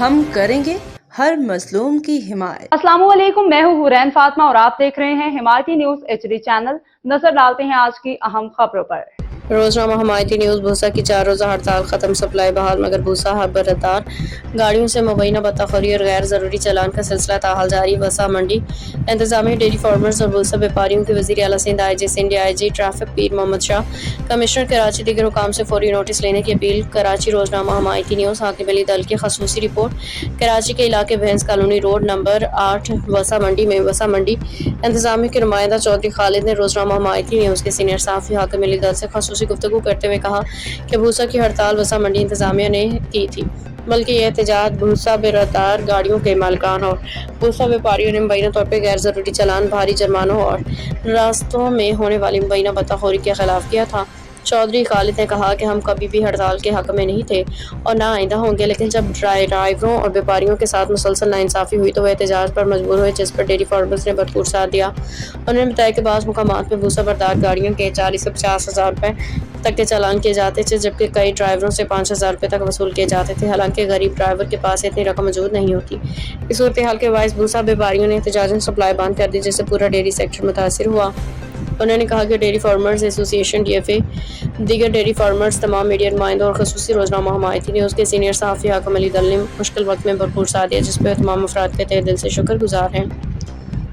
हम करेंगे हर मजलूम की हिमायत। अस्सलामुअलैकुम, मैं हूँ हुरैन फातिमा और आप देख रहे हैं हिमायती न्यूज HD चैनल। नजर डालते हैं आज की अहम खबरों पर। रोजनामा हिमायती न्यूज़। भूसा की 4 रोज़ा हड़ताल खत्म, सप्लाई बहाल, मगर भूसा बरदार गाड़ियों से मुबैना बत्ताखोरी और गैर ज़रूरी चालान का सिलसिला ताहाल जारी। वसा मंडी इंतजामिया, डेयरी फार्मर्स और भूसा व्यापारियों की वज़ीर आला Sindh IG Sindh IG traffic Pir Mohammad Shah, commissioner Karachi दीगर हुकाम से फौरी नोटिस लेने की अपील। कराची। रोजनामा हिमायती न्यूज़। हाकिम अली दल की खसूसी रिपोर्ट। कराची के इलाके भैंस कॉलोनी रोड नंबर 8 वसा मंडी में वसा मंडी इंतजामिया के नुमाइंदा चौधरी खालिद ने रोजनामा हिमायती न्यूज़ के सीनियर साफ़ी हाकिम अली दल से खसूसी गुफ्तगू करते हुए कहा कि भूसा की हड़ताल वसा मंडी इंतजामिया ने की थी, बल्कि यह एहतजाज भूसा बेरादार गाड़ियों के मालिकान और भूसा व्यापारियों ने मुबैना तौर पर गैर ज़रूरी चालान, भारी जुर्मानों और रास्तों में होने वाली मुबैना बत्ताखोरी के खिलाफ किया था। चौधरी खालिद ने कहा कि हम कभी भी हड़ताल के हक में नहीं थे और ना आइंदा होंगे, लेकिन जब ड्राइवरों और व्यापारियों के साथ मुसलसल नाइंसाफ़ी हुई तो वह एहतजाज पर मजबूर हुए, जिस पर डेयरी फार्मर्स ने भरपूर साथ दिया। उन्होंने बताया कि बाज़ मुकामात में भूसा बरदार गाड़ियों के 40 से 50 हज़ार रुपये तक के चालान किए जाते थे, जबकि कई ड्राइवरों से 5,000 रुपये तक वसूल किए जाते थे। हालांकि गरीब ड्राइवर के पास इतनी रकम मौजूद नहीं होती। इस सूरत हाल के बायस भूसा व्यापारियों ने एहतजाजन सप्लाई बंद कर दी, जिससे पूरा डेयरी सेक्टर मुतासर हुआ। उन्होंने कहा कि डेयरी फार्मर्स एसोसिएशन DFA, दीगर डेयरी फार्मर्स, तमाम मीडिया नुमाइंदों और खसूसी रोजनामा हिमायती न्यूज़ के सीनियर सहाफ़ी हाकिम अली दल ने मुश्किल वक्त में भरपूर साथ दिया, जिस पर तमाम अफराद के तहे दिल से शुक्रगुजार हैं।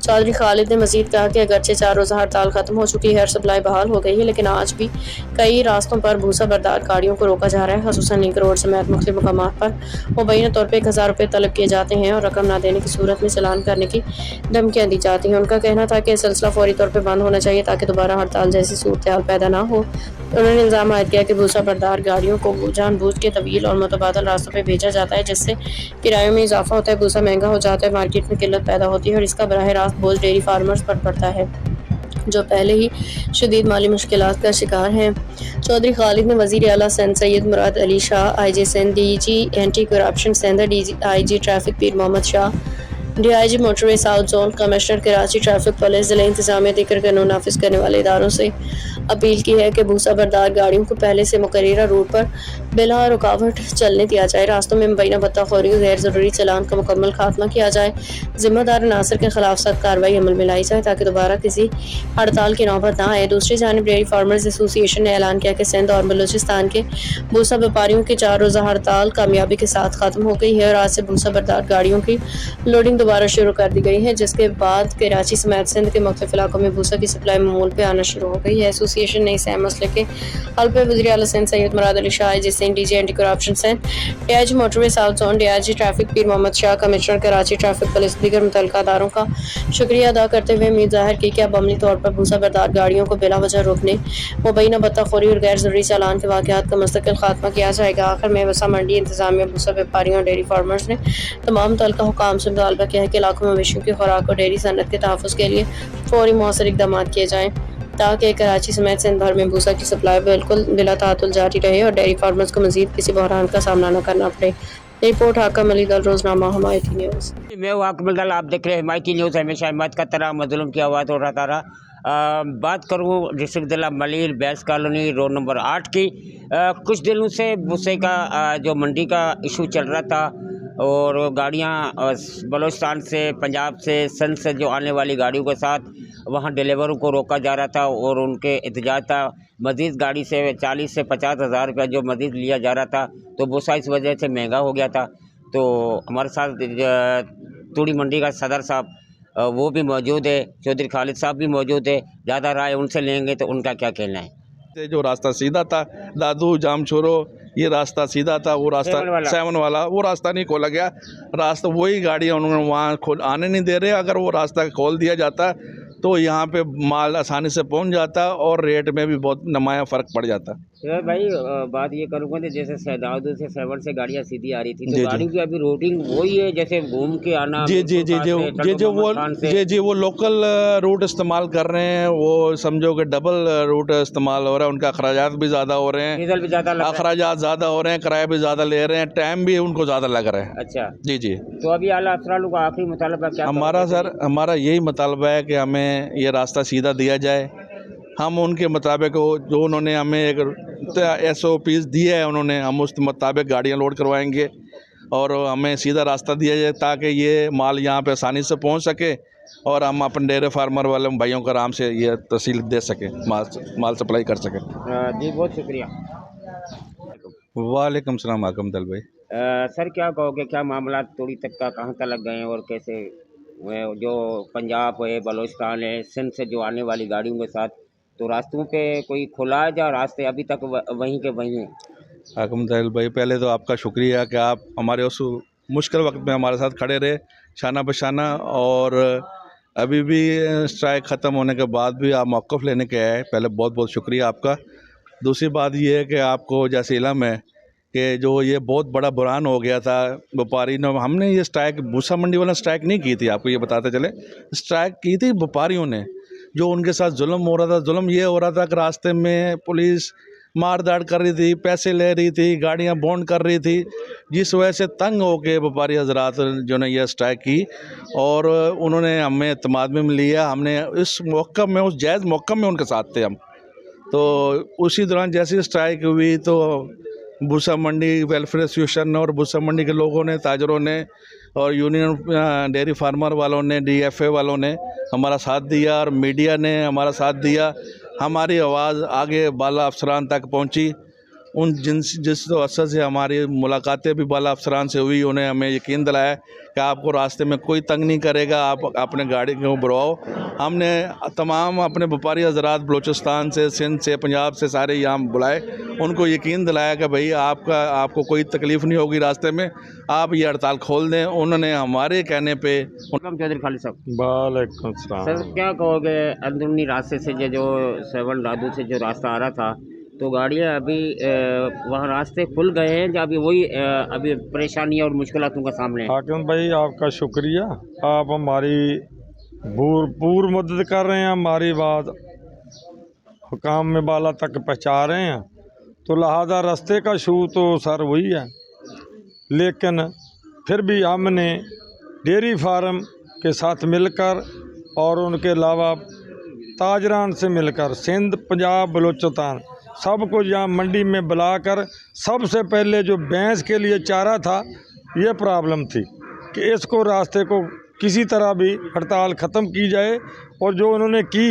चौधरी खालिद ने मजीद कहा कि अगरचे 4 रोज़ा हड़ताल खत्म हो चुकी है और सप्लाई बहाल हो गई है, लेकिन आज भी कई रास्तों पर भूसा बरदार गाड़ियों को रोका जा रहा है, खसूसन लिंक रोड समेत मुख्तलिफ मकामात पर मुबैना तौर पर 1,000 रुपये तलब किए जाते हैं और रकम न देने की सूरत में चालान करने की धमकियाँ दी जाती हैं। उनका कहना था कि यह सिलसिला फौरी तौर पर बंद होना चाहिए ताकि दोबारा हड़ताल जैसी सूरत हाल पैदा ना हो। उन्होंने इल्ज़ाम आयद किया कि भूसा बरदार गाड़ियों को जानबूझ के तवील और मुतबादल रास्तों पर भेजा जाता है, जिससे किरायों में इजाफा होता है, भूसा महंगा हो जाता है, मार्केट में किल्लत पैदा होती है और इसका बराह रास्त बोझ डेयरी फार्मर्स पर पड़ता है, जो पहले ही शदीद माली मुश्किलात का शिकार हैं। चौधरी खालिद ने वज़ीर आला Sindh Syed Murad Ali Shah, IG Sindh, DG anti corruption Sindh, IG traffic Pir Mohammad Shah, DIG motorway south zone, commissioner Karachi traffic police, जिला इंतजामिया दीगर कानून नाफिज करने वाले इदारों से अपील की है कि भूसा बरदार गाड़ियों को पहले से मुकर्ररा रूट पर बिला रुकावट चलने दिया जाए, रास्तों में मुबैना बत्ताखोरी और गैर ज़रूरी चालान का मुकम्मल खात्मा किया जाए, जिम्मेदार अनासर के खिलाफ सख्त कार्रवाई अमल में लाई जाए ताकि दोबारा किसी हड़ताल की नौबत ना आए। दूसरी जानिब डेयरी फार्मर्स एसोसिएशन ने ऐलान किया कि सिंध और बलूचिस्तान के भूसा व्यापारियों की 4 रोज़ा हड़ताल कामयाबी के साथ खत्म हो गई है और आज से भूसा बरदार गाड़ियों की लोडिंग दोबारा शुरू कर दी गई है, जिसके बाद कराची समेत सिंध के मुख्तलिफ इलाकों में भूसा की सप्लाई मामूल पे आना शुरू हो गई है। एसोसिएशन ने इस अहम मसले के हल पे वज़ीर आला Sindh Syed Murad Ali Shah, IG Sindh, DG anti corruption Sindh, DIG motorway south zone, DIG traffic Pir Mohammad Shah, commissioner Karachi traffic police, दीगर मुतल्लिका अदारों का शुक्रिया अदा करते हुए उम्मीद जाहिर की कि अब अमली तौर पर भूसा बरदार गाड़ियों को बिला वजह रोकने, मुबैना बत्ताखोरी और गैर ज़रूरी चालान के वाक़यात का मुस्तकिल खात्मा किया जाएगा। आखिर में वसा मंडी इंतजामिया, भूसा व्यापारियों और डेयरी फार्मर्स ने तमाम मुतल्लिका हुकाम से मुतालबा किया है कि इलाकों में मवेशियों की खुराक और डेयरी सनत के तहफ़्फ़ुज़ के लिए फौरी मौसर इक़दाम किए जाएँ ताकि कराची समेत सिंध भर में भूसा की सप्लाई बिल्कुल बिला ताअतुल जारी रहे और डेयरी फार्मर्स को मज़ीद किसी बहरान का सामना न करना पड़े। रिपोर्ट हाकिम अली दल, रोजनामा हिमायती न्यूज़। मैं हूँ हाकिम अली दल, आप देख रहे हैं हिमायती न्यूज़। हमेशा हिम्मत का तरह मज़लूम की आवाज़ उठाता रहा। बात करूँ डिस्ट्रिक्ट जिला मलिर बैस कॉलोनी रोड नंबर 8 की। कुछ दिनों से भूसे का जो मंडी का इशू चल रहा था और गाड़ियाँ बलूचिस्तान से, पंजाब से, सिंध से जो आने वाली गाड़ियों के साथ वहाँ डिलीवरों को रोका जा रहा था और उनके एहतजाज था। मज़ीद गाड़ी से 40 से 50 हज़ार रुपया जो मज़ीद लिया जा रहा था, तो भूसा इस वजह से महंगा हो गया था। तो हमारे साथ तूड़ी मंडी का सदर साहब वो भी मौजूद है, चौधरी खालिद साहब भी मौजूद है। ज़्यादा राय उनसे लेंगे तो उनका क्या कहना है। जो रास्ता सीधा था दादू जाम छोरो, ये रास्ता सीधा था, वो रास्ता 7 वाला वो रास्ता नहीं खोला गया। रास्ता वही गाड़ियाँ उन्होंने वहाँ आने नहीं दे रहे। अगर वो रास्ता खोल दिया जाता तो यहाँ पे माल आसानी से पहुँच जाता और रेट में भी बहुत नुमाया फ़र्क पड़ जाता। भाई बात ये करूँगा कि जैसे सैदाउद से 7 से गाड़ियाँ सीधी आ रही थी, तो गाड़ी की अभी रूटिंग वही है जैसे घूम के आना। जी वो लोकल रूट इस्तेमाल कर रहे हैं, वो समझो कि डबल रूट इस्तेमाल हो रहा है। उनका अखराजात भी ज़्यादा हो रहे हैं, डीजल भी ज़्यादा, अखराजात ज़्यादा हो रहे हैं, किराया भी ज़्यादा ले रहे हैं, टाइम भी उनको ज़्यादा लग रहा है। अच्छा जी तो अभी आला अफसरान का आखिरी मुतालबा क्या? हमारा यही मुतालबा है कि हमें ये रास्ता सीधा दिया जाए। हम उनके मुताबिक जो उन्होंने हमें एक SOPs दिया है उन्होंने, हम उस मुताबिक गाड़ियाँ लोड करवाएंगे। और हमें सीधा रास्ता दिया जाए ताकि ये माल यहाँ पे आसानी से पहुँच सके और हम अपने डेयरी फार्मर वाले भाइयों को आराम से ये तहसील दे सकें, माल सप्लाई कर सकें। जी बहुत शुक्रिया। वालेकुम सलाम आकम दल भाई। सर क्या कहोगे, क्या मामला तोड़ी तक का कहाँ तक गए हैं और कैसे जो पंजाब है, बलूचिस्तान है, सिंध से जो आने वाली गाड़ियों के साथ, तो रास्तों पे कोई खुला है या रास्ते अभी तक वहीं के वहीं हैं? आकम दल भाई, पहले तो आपका शुक्रिया कि आप हमारे उस मुश्किल वक्त में हमारे साथ खड़े रहे शाना बशाना, और अभी भी स्ट्राइक ख़त्म होने के बाद भी आप मौक़िफ़ लेने के आए, पहले बहुत बहुत शुक्रिया आपका। दूसरी बात ये है कि आपको जैसे इल्म है कि जो ये बहुत बड़ा बुरान हो गया था व्यापारी ने, हमने ये स्ट्राइक भूसा मंडी वाला स्ट्राइक नहीं की थी, आपको ये बताते चले, स्ट्राइक की थी व्यापारियों ने। जो उनके साथ जुल्म हो रहा था, जुल्म ये हो रहा था कि रास्ते में पुलिस मार दाड़ कर रही थी, पैसे ले रही थी, गाड़ियां बॉन्ड कर रही थी, जिस वजह से तंग हो के व्यापारी हजरात जो ने यह स्ट्राइक की और उन्होंने हमें एतमाद में लिया। हमने इस मौक़े में, उस जायज़ मौक़े में उनके साथ थे हम। तो उसी दौरान जैसी स्ट्राइक हुई तो भूसा मंडी वेलफेयर एसोसिएशन और भूसा मंडी के लोगों ने, ताजरों ने और यूनियन डेयरी फार्मर वालों ने, DFA वालों ने हमारा साथ दिया और मीडिया ने हमारा साथ दिया। हमारी आवाज़ आगे बाला अफसरान तक पहुंची। उन जिस असर से हमारी मुलाकातें भी बाला अफसरान से हुई, उन्हें हमें यकीन दिलाया कि आपको रास्ते में कोई तंग नहीं करेगा, आप अपने गाड़ी को बढ़ाओ। हमने तमाम अपने व्यापारी हजरात बलूचिस्तान से, सिंध से, पंजाब से सारे यहाँ बुलाए, उनको यकीन दिलाया कि भाई आपको कोई तकलीफ़ नहीं होगी रास्ते में, आप ये हड़ताल खोल दें। उन्होंने हमारे कहने पे चौधरी खालिद साहब। वालेकुम सलाम। सर क्या कहोगे, अंदरूनी रास्ते से जो सेवन दादू से जो रास्ता आ रहा था, तो गाड़ियाँ अभी वहाँ रास्ते खुल गए हैं या अभी वही अभी परेशानियाँ और मुश्किलातों का सामने है? हाकिम भाई आपका शुक्रिया, आप हमारी भरपूर मदद कर रहे हैं, हमारी बात हुकाम में बाला तक पहुँचा रहे हैं। तो लिहाजा रास्ते का शू तो सर वही है, लेकिन फिर भी हमने डेयरी फार्म के साथ मिलकर और उनके अलावा ताजरान से मिलकर सिंध, पंजाब, बलूचिस्तान सबको यहाँ मंडी में बुलाकर, सबसे पहले जो भैंस के लिए चारा था, ये प्रॉब्लम थी कि इसको रास्ते को किसी तरह भी हड़ताल ख़त्म की जाए। और जो उन्होंने की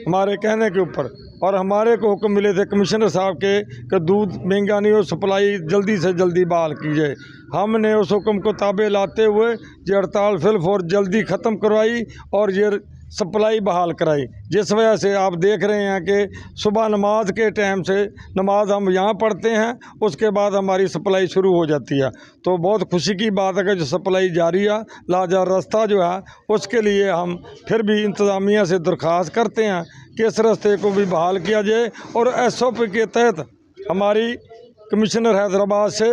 हमारे कहने के ऊपर, और हमारे को हुक्म मिले थे कमिश्नर साहब के कि दूध महंगा नहीं हो, सप्लाई जल्दी से जल्दी बहाल की जाए। हमने उस हुक्म को ताबे लाते हुए ये हड़ताल फिलफौर जल्दी ख़त्म करवाई और ये सप्लाई बहाल कराई, जिस वजह से आप देख रहे हैं कि सुबह नमाज के टाइम से नमाज हम यहाँ पढ़ते हैं, उसके बाद हमारी सप्लाई शुरू हो जाती है। तो बहुत खुशी की बात है कि जो सप्लाई जारी है। लाजा रास्ता जो है उसके लिए हम फिर भी इंतज़ामिया से दरख्वास्त करते हैं कि इस रास्ते को भी बहाल किया जाए और SOP के तहत हमारी कमिश्नर हैदराबाद से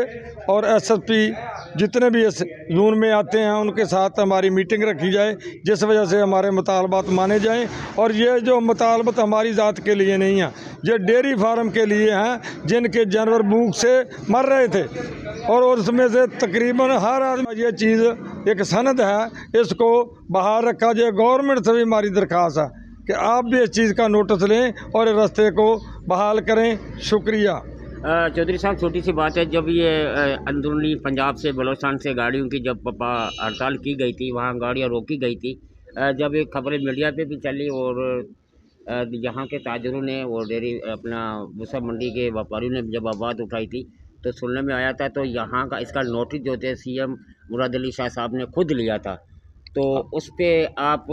और SSP जितने भी इस जोन में आते हैं उनके साथ हमारी मीटिंग रखी जाए, जिस वजह से हमारे मुतालबात माने जाएं। और ये जो मुतालबात हमारी ज़ात के लिए नहीं है, ये डेयरी फार्म के लिए हैं जिनके जानवर भूख से मर रहे थे, और उसमें से तकरीबन हर आदमी, ये चीज़ एक सनद है, इसको बहाल रखा जाए। गवर्नमेंट से भी हमारी दरख्वास्त है कि आप भी इस चीज़ का नोटिस लें और रास्ते को बहाल करें। शुक्रिया। चौधरी साहब, छोटी सी बात है, जब ये अंदरूनी पंजाब से, बलूचिस्तान से गाड़ियों की जब हड़ताल की गई थी, वहाँ गाड़ियाँ रोकी गई थी, जब एक खबरें मीडिया पे भी चली और यहाँ के ताजरों ने और डेयरी अपना भूसा मंडी के व्यापारियों ने जब आवाज़ उठाई थी, तो सुनने में आया था तो यहाँ का इसका नोटिस जो थे CM मुराद अली शाह साहब ने खुद लिया था, तो उस पर आप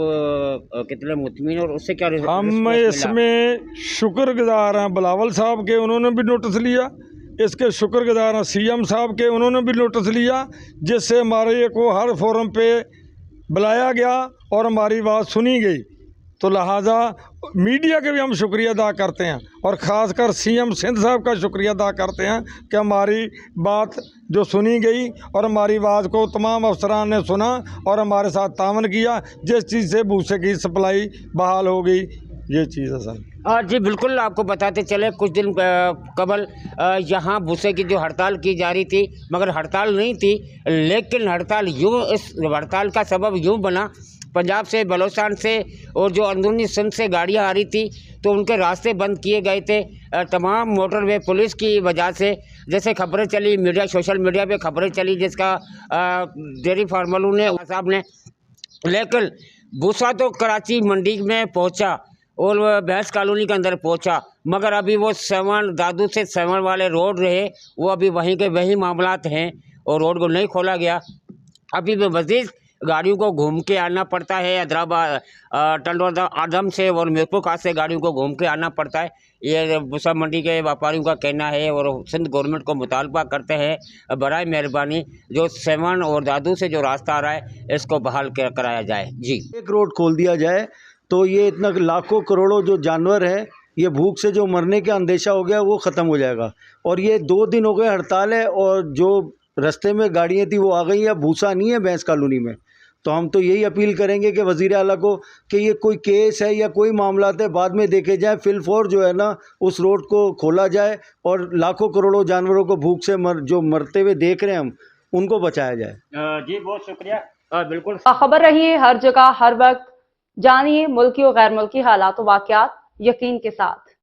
कितने मुतमिन और उससे क्या हम इसमें शुक्रगुजार हैं बिलावल साहब के, उन्होंने भी नोटिस लिया। इसके शुक्रगुजार हैं CM साहब के, उन्होंने भी नोटिस लिया, जिससे हमारे को हर फोरम पे बुलाया गया और हमारी बात सुनी गई। तो लिहाजा मीडिया के भी हम शुक्रिया अदा करते हैं और ख़ासकर CM सिंध साहब का शुक्रिया अदा करते हैं कि हमारी बात जो सुनी गई और हमारी बात को तमाम अफसरान ने सुना और हमारे साथ तावन किया, जिस चीज़ से भूसे की सप्लाई बहाल हो गई। ये चीज़ है सर। जी बिल्कुल, आपको बताते चले कुछ दिन कबल यहाँ भूसे की जो हड़ताल की जा रही थी, मगर हड़ताल नहीं थी, लेकिन हड़ताल यूँ, इस हड़ताल का सबब यूँ बना पंजाब से, बलोचिस्तान से और जो अंदरूनी सिंध से गाड़ियाँ आ रही थी, तो उनके रास्ते बंद किए गए थे तमाम मोटरवे पुलिस की वजह से। जैसे खबरें चली मीडिया, सोशल मीडिया पे खबरें चली, जिसका डेयरी फार्मरों ने साहब ने, लेकिन भूसा तो कराची मंडी में पहुंचा और भैंस कॉलोनी के अंदर पहुंचा, मगर अभी वो सेवन दादू से सेवन वाले रोड रहे, वो अभी वहीं के वही मामलात हैं और रोड को नहीं खोला गया। अभी भी मज़ीद गाड़ियों को घूम के आना पड़ता है, हैदराबाद टंडोर आदम से और मीरपुर खास से गाड़ियों को घूम के आना पड़ता है। ये भूसा मंडी के व्यापारियों का कहना है और सिंध गवर्नमेंट को मुतालबा करते हैं बराए मेहरबानी जो सेवन और दादू से जो रास्ता आ रहा है इसको बहाल कराया जाए। जी, एक रोड खोल दिया जाए तो ये इतना लाखों करोड़ों जो जानवर है, ये भूख से जो मरने का अंदेशा हो गया वो ख़त्म हो जाएगा। और ये 2 दिन हो गए हड़ताल है और जो रास्ते में गाड़ियाँ थी वो आ गई हैं, भूसा नहीं है भैंस कॉलोनी में। तो हम तो यही अपील करेंगे कि वज़ीर आला को कि ये कोई केस है या कोई मामला है बाद में देखे जाए, फिलफौर जो है ना उस रोड को खोला जाए और लाखों करोड़ों जानवरों को भूख से जो मरते हुए देख रहे हैं हम, उनको बचाया जाए। जी बहुत शुक्रिया। बिल्कुल खबर रहिए हर जगह हर वक्त, जानिए मुल्की और गैर मुल्की हालात व वाक़यात यकीन के साथ।